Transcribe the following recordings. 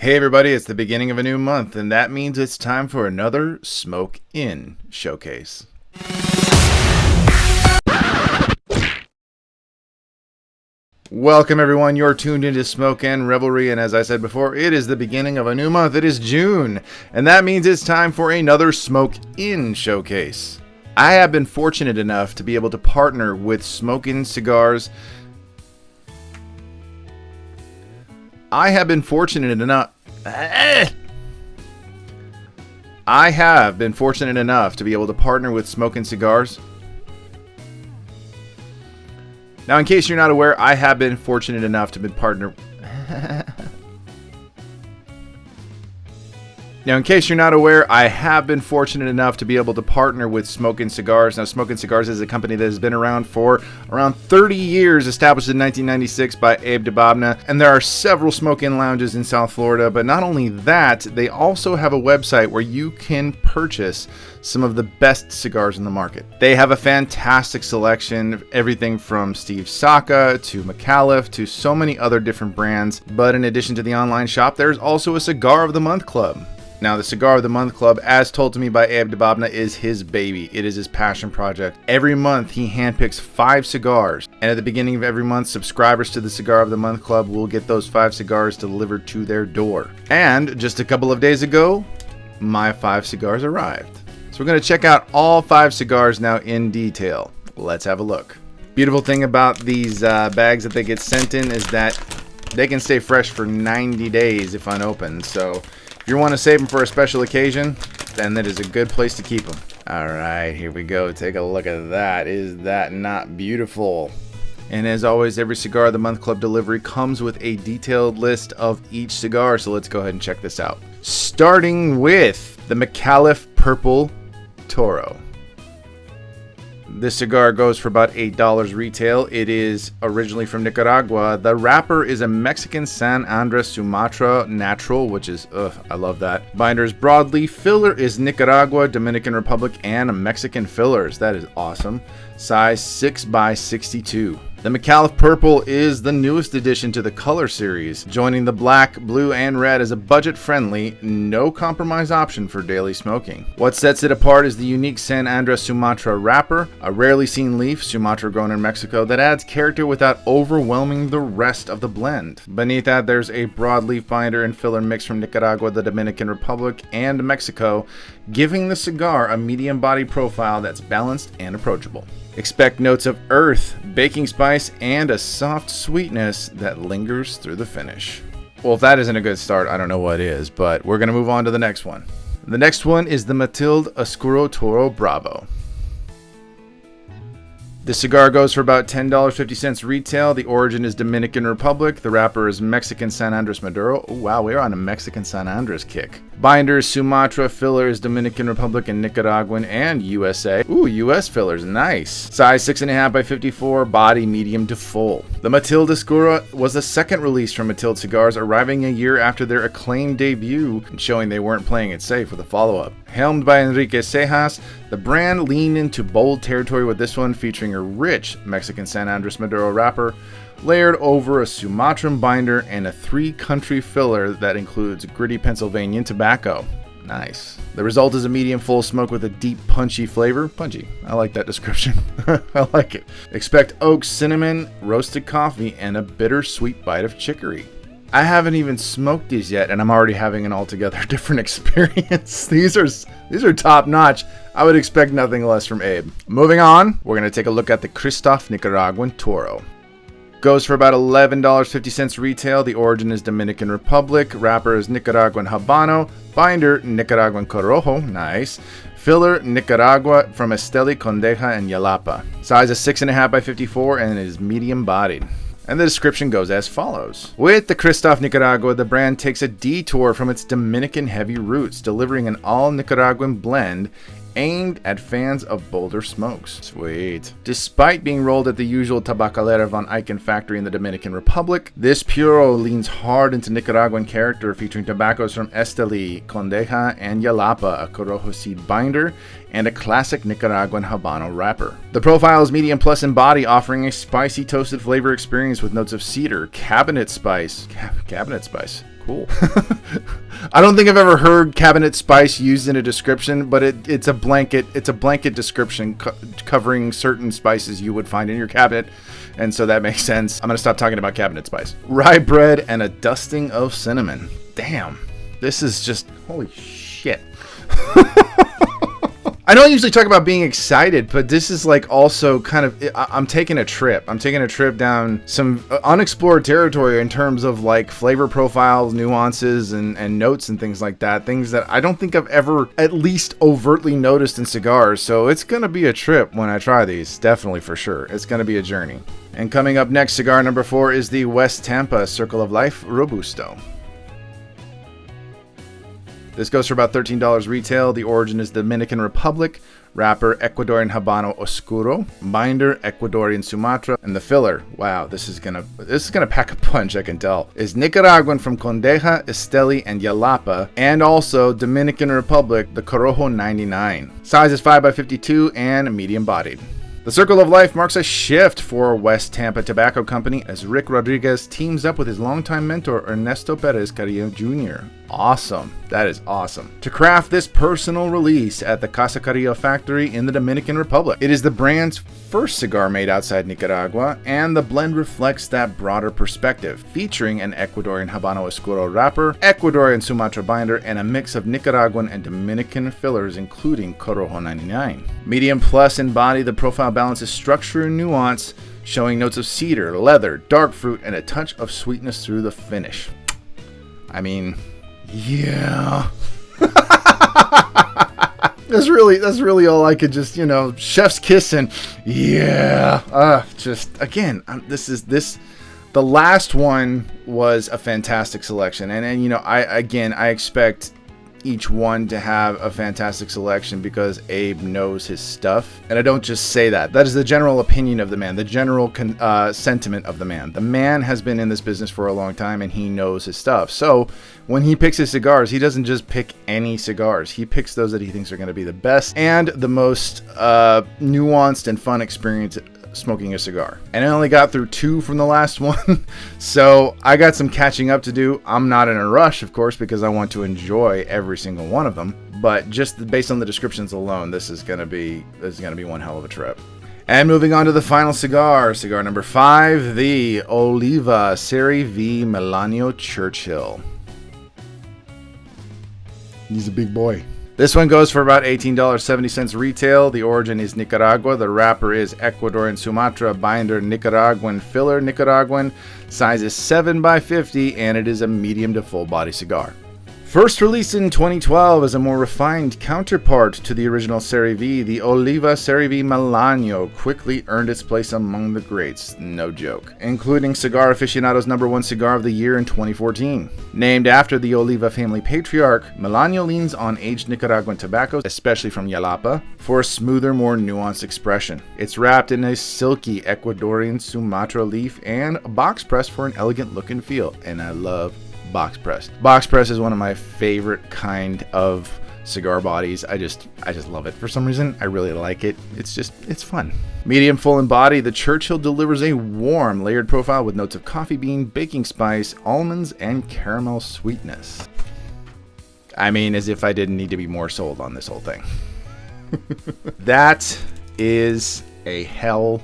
Hey everybody, it's the beginning of a new month, and that means it's time for another Smoke In showcase. Welcome everyone, you're tuned into Smoke In Revelry, and as I said before, it is the beginning of a new month. It is June, and that means it's time for another Smoke In showcase. I have been fortunate enough to be able to partner with Smoke In Cigars. I have been fortunate enough to be able to partner with Smoke In Cigars. Now, in case you're not aware, I have been fortunate enough to be partner. Now, in case you're not aware, I have been fortunate enough to be able to partner with Smoke In Cigars. Now, Smoke In Cigars is a company that has been around for around 30 years, established in 1996 by Abe Dababna, and there are several Smoke In lounges in South Florida. But not only that, they also have a website where you can purchase some of the best cigars in the market. They have a fantastic selection of everything from Steve Saka to McAuliffe to so many other different brands. But in addition to the online shop, there's also a Cigar of the Month Club. Now, the Cigar of the Month Club, as told to me by Abe Dababna, is his baby. It is his passion project. Every month, he handpicks 5 cigars. And at the beginning of every month, subscribers to the Cigar of the Month Club will get those 5 cigars delivered to their door. And just a couple of days ago, my 5 cigars arrived. So we're going to check out all 5 cigars now in detail. Let's have a look. Beautiful thing about these bags that they get sent in is that they can stay fresh for 90 days if unopened. So if you want to save them for a special occasion, then that is a good place to keep them. Alright, here we go. Take a look at that. Is that not beautiful? And as always, every Cigar of the Month Club delivery comes with a detailed list of each cigar. So let's go ahead and check this out. Starting with the McAuliffe Purple Toro. This cigar goes for about $8 retail. It is originally from Nicaragua. The wrapper is a Mexican San Andres Sumatra Natural, which is, I love that. Binders broadleaf. Filler is Nicaragua, Dominican Republic, and Mexican fillers. That is awesome. Size 6x62. The McAuliffe Purple is the newest addition to the color series, joining the black, blue, and red as a budget-friendly, no-compromise option for daily smoking. What sets it apart is the unique San Andres Sumatra wrapper, a rarely seen leaf, Sumatra grown in Mexico, that adds character without overwhelming the rest of the blend. Beneath that, there's a broadleaf binder and filler mix from Nicaragua, the Dominican Republic, and Mexico, giving the cigar a medium body profile that's balanced and approachable. Expect notes of earth, baking spice, and a soft sweetness that lingers through the finish. Well, if that isn't a good start, I don't know what is, but we're going to move on to the next one. The next one is the Matilde Oscuro Toro Bravo. The cigar goes for about $10.50 retail. The origin is Dominican Republic. The wrapper is Mexican San Andres Maduro. Oh, wow, we're on a Mexican San Andres kick. Binder is Sumatra. Filler is Dominican Republic and Nicaraguan and USA. Ooh, US fillers, nice. Size 6.5x54, body medium to full. The Matilde Oscuro was the second release from Matilde Cigars, arriving a year after their acclaimed debut and showing they weren't playing it safe with a follow-up. Helmed by Enrique Cejas, the brand leaned into bold territory with this one, featuring a rich Mexican San Andres Maduro wrapper, layered over a Sumatran binder and a 3-country filler that includes gritty Pennsylvania tobacco. Nice. The result is a medium full smoke with a deep punchy flavor. Punchy. I like that description. I like it. Expect oak, cinnamon, roasted coffee, and a bittersweet bite of chicory. I haven't even smoked these yet, and I'm already having an altogether different experience. These are top notch. I would expect nothing less from Abe. Moving on, we're going to take a look at the Christoph Nicaraguan Toro. Goes for about $11.50 retail. The origin is Dominican Republic. Wrapper is Nicaraguan Habano. Binder, Nicaraguan Corojo. Nice. Filler, Nicaragua from Esteli, Condeja, and Yalapa. Size is 6.5x54 and it is medium bodied. And the description goes as follows. With the Christoph Nicaragua, the brand takes a detour from its Dominican heavy roots, delivering an all-Nicaraguan blend aimed at fans of bolder smokes. Sweet. Despite being rolled at the usual Tabacalera von Eichen factory in the Dominican Republic, this Puro leans hard into Nicaraguan character, featuring tobaccos from Esteli, Condeja, and Yalapa, a Corojo seed binder, and a classic Nicaraguan Habano wrapper. The profile is medium plus in body, offering a spicy toasted flavor experience with notes of cedar, cabinet spice, Cool. I don't think I've ever heard cabinet spice used in a description, but it's a blanket description covering certain spices you would find in your cabinet, and so that makes sense. I'm gonna stop talking about cabinet spice. Rye bread and a dusting of cinnamon. Damn, this is just holy shit. I don't usually talk about being excited, but this is like also kind of, I'm taking a trip. I'm taking a trip down some unexplored territory in terms of like flavor profiles, nuances, and notes and things like that. Things that I don't think I've ever at least overtly noticed in cigars. So it's going to be a trip when I try these. Definitely, for sure. It's going to be a journey. And coming up next, cigar number 4 is the West Tampa Circle of Life Robusto. This goes for about $13 retail. The origin is Dominican Republic. Wrapper, Ecuadorian Habano Oscuro. Binder, Ecuadorian Sumatra. And the filler, wow, this is gonna pack a punch, I can tell, is Nicaraguan from Condeja, Esteli, and Yalapa. And also Dominican Republic, the Corojo 99. Size is 5x52 and medium bodied. The Circle of Life marks a shift for West Tampa Tobacco Company as Rick Rodriguez teams up with his longtime mentor Ernesto Perez Carrillo Jr. Awesome. That is awesome. To craft this personal release at the Casa Carrillo factory in the Dominican Republic. It is the brand's first cigar made outside Nicaragua, and the blend reflects that broader perspective, featuring an Ecuadorian Habano Oscuro wrapper, Ecuadorian Sumatra binder, and a mix of Nicaraguan and Dominican fillers, including Corojo 99. Medium plus in body, the profile balances structure and nuance, showing notes of cedar, leather, dark fruit, and a touch of sweetness through the finish. I mean, yeah. That's really all I could just, chef's kiss and yeah. Just again, the last one was a fantastic selection, and I expect each one to have a fantastic selection because Abe knows his stuff. And I don't just say that. That is the general opinion of the man, the general sentiment of the man. The man has been in this business for a long time and he knows his stuff. So when he picks his cigars, he doesn't just pick any cigars. He picks those that he thinks are going to be the best and the most nuanced and fun experience smoking a cigar. And I only got through 2 from the last one, so I got some catching up to do. I'm not in a rush, of course, because I want to enjoy every single one of them, but just based on the descriptions alone, this is gonna be one hell of a trip. And moving on to the final cigar number 5, the Oliva Serie V Melanio Churchill. He's a big boy. This one goes for about $18.70 retail. The origin is Nicaragua. The wrapper is Ecuadorian Sumatra, binder Nicaraguan, filler Nicaraguan. Size is 7x50, and it is a medium to full body cigar. First released in 2012 as a more refined counterpart to the original Serie V, the Oliva Serie V Melanio quickly earned its place among the greats, no joke, including Cigar Aficionado's #1 cigar of the year in 2014. Named after the Oliva family patriarch, Melanio leans on aged Nicaraguan tobaccos, especially from Yalapa, for a smoother, more nuanced expression. It's wrapped in a silky Ecuadorian Sumatra leaf and box pressed for an elegant look and feel, and I love box pressed. Box press is one of my favorite kind of cigar bodies. I just love it for some reason. I really like it. It's fun. Medium full in body, the Churchill delivers a warm, layered profile with notes of coffee bean, baking spice, almonds, and caramel sweetness. I mean, as if I didn't need to be more sold on this whole thing. That is a hell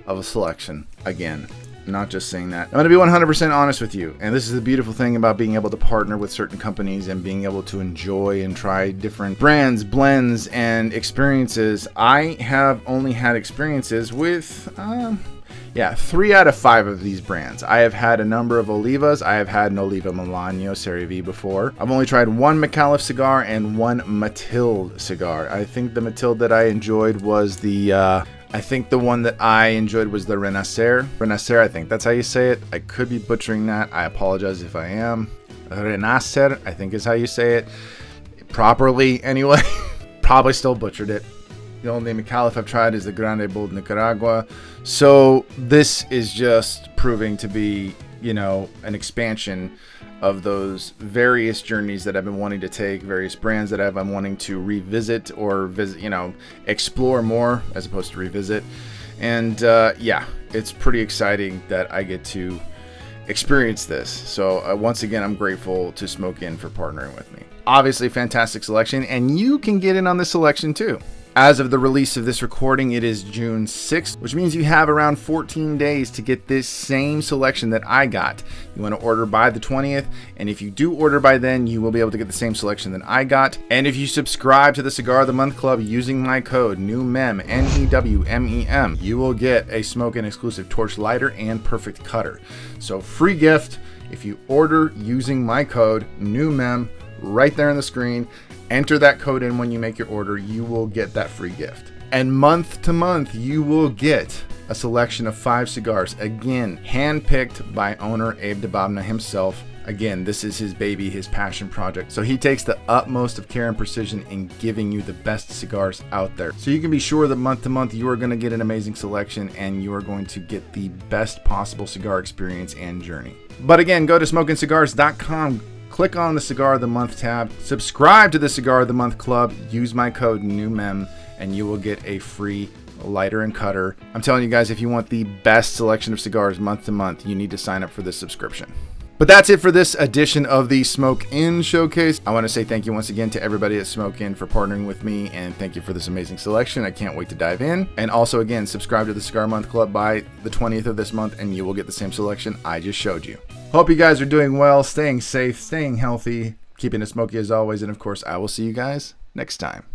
of a selection. Again, not just saying that. I'm going to be 100% honest with you, and this is the beautiful thing about being able to partner with certain companies and being able to enjoy and try different brands, blends, and experiences. I have only had experiences with 3 out of 5 of these brands. I have had a number of Olivas. I have had an Oliva Melanio Serie V before. I've only tried 1 McAuliffe cigar and 1 Mathilde cigar. I think the Mathilde that I enjoyed was the one that I enjoyed was the Renacer. Renacer, I think that's how you say it. I could be butchering that. I apologize if I am. Renacer, I think is how you say it. Properly, anyway. Probably still butchered it. The only McAuliffe I've tried is the Grande Bold Nicaragua. So this is just proving to be, an expansion of those various journeys that I've been wanting to take, various brands that I've been wanting to revisit or explore more as opposed to revisit. And it's pretty exciting that I get to experience this. So once again, I'm grateful to Smoke Inn for partnering with me. Obviously, fantastic selection, and you can get in on this selection too. As of the release of this recording, it is June 6th, which means you have around 14 days to get this same selection that I got. You want to order by the 20th, and if you do order by then, you will be able to get the same selection that I got. And if you subscribe to the Cigar of the Month Club using my code NEWMEM, NEWMEM, you will get a Smoke Inn exclusive torch lighter and perfect cutter. So free gift if you order using my code NEWMEM right there on the screen. Enter that code in when you make your order. You will get that free gift. And month to month, you will get a selection of 5 cigars. Again, handpicked by owner Abe Dababna himself. Again, this is his baby, his passion project. So he takes the utmost of care and precision in giving you the best cigars out there. So you can be sure that month to month, you are going to get an amazing selection and you are going to get the best possible cigar experience and journey. But again, go to smokeandcigars.com. Click on the Cigar of the Month tab, subscribe to the Cigar of the Month Club, use my code NEWMEM, and you will get a free lighter and cutter. I'm telling you guys, if you want the best selection of cigars month to month, you need to sign up for this subscription. But that's it for this edition of the Smoke Inn Showcase. I want to say thank you once again to everybody at Smoke Inn for partnering with me, and thank you for this amazing selection. I can't wait to dive in. And also, again, subscribe to the Cigar Month Club by the 20th of this month, and you will get the same selection I just showed you. Hope you guys are doing well, staying safe, staying healthy, keeping it smoky as always, and of course, I will see you guys next time.